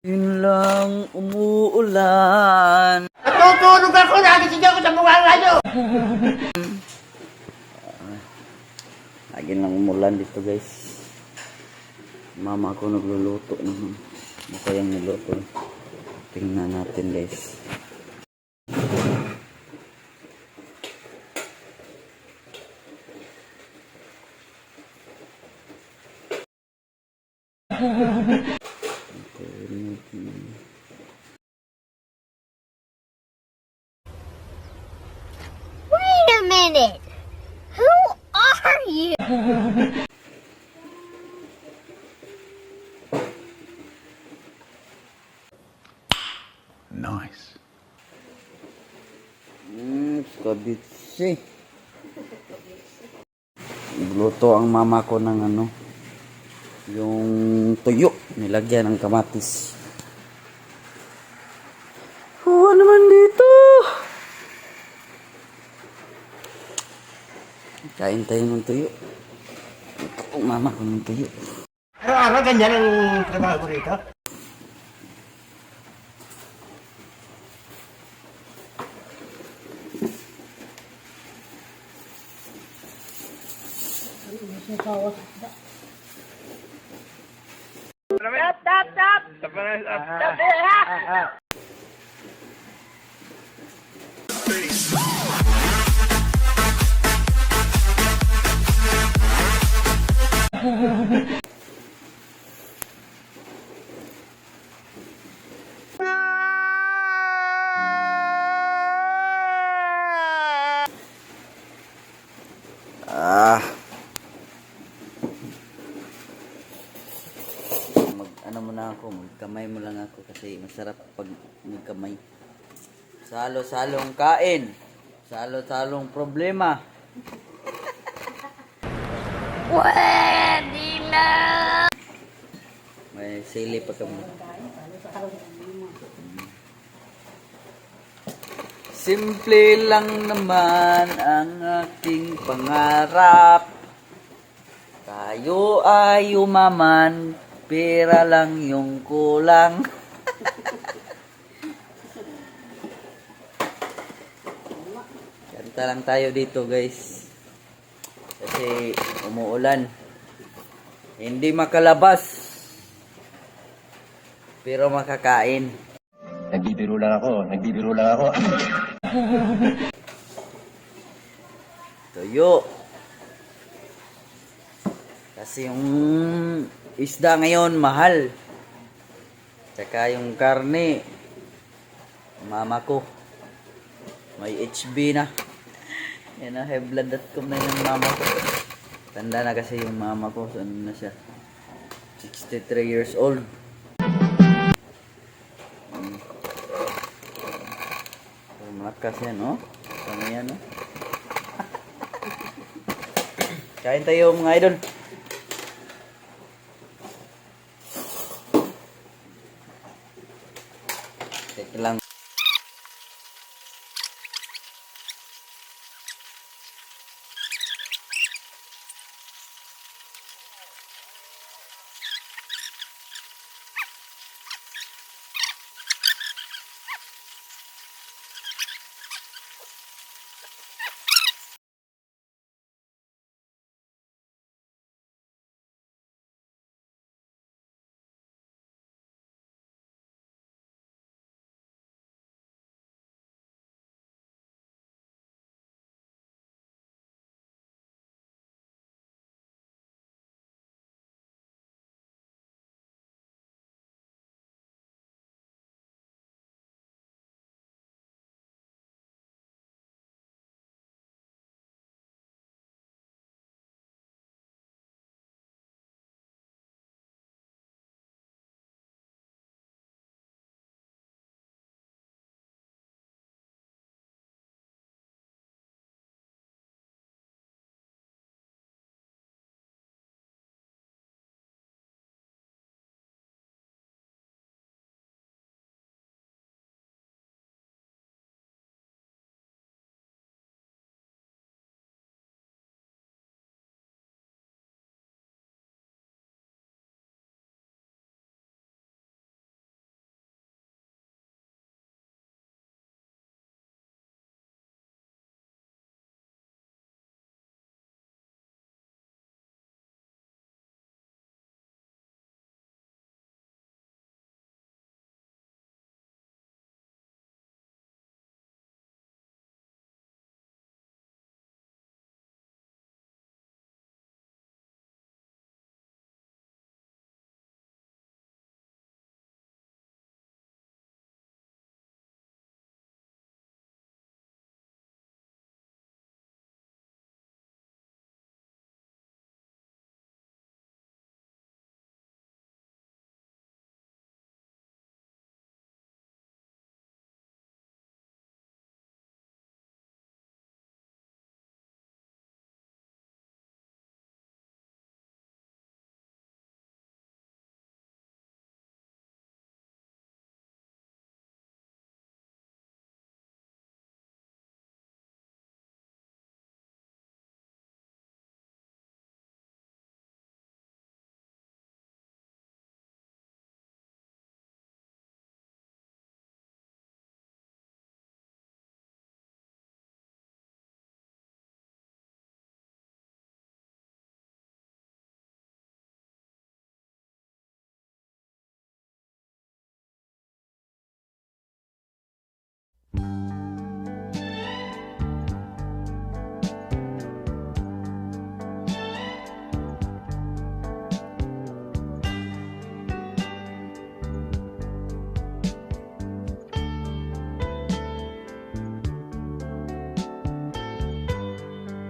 Yun lang, umuulan. Natutulog ako, nagising ako sa mga radyo. Lagi lang umulan dito guys. Mama ko nagluluto naman. Ano kayang niluto? Tingnan natin guys. Wait a minute. Who are you? Nice. Skabitsi. Luto ang mama ko ng ano, yung tuyo, nilagyan ng kamatis. Oh, naman dito. Kain tayo ng tuyo. Ito ang mama ko ng tuyo. Araw-araw ganyan ang trabaho ko rito. Ah. Ano muna ako, magkamay mo lang ako kasi masarap pag magkamay. Salo-salong kain. Salo-salong problema. Pwede na. May sili pa kami. Simple lang naman ang aking pangarap. Tayo ay umaman, pera lang yung kulang. Kanta lang tayo dito guys. Kasi umuulan. Hindi makalabas. Pero makakain. Nagbibiro lang ako. Tuyo. Kasi yung isda ngayon mahal. Tsaka yung karne, mama ko may HB na. Yan na, high blood.com na yung mama ko. Tanda na kasi yung mama ko. So, ano na siya? 63 years old. So, malakas yan, no? Ano yan, no? Kain tayo mga idol. Teka lang,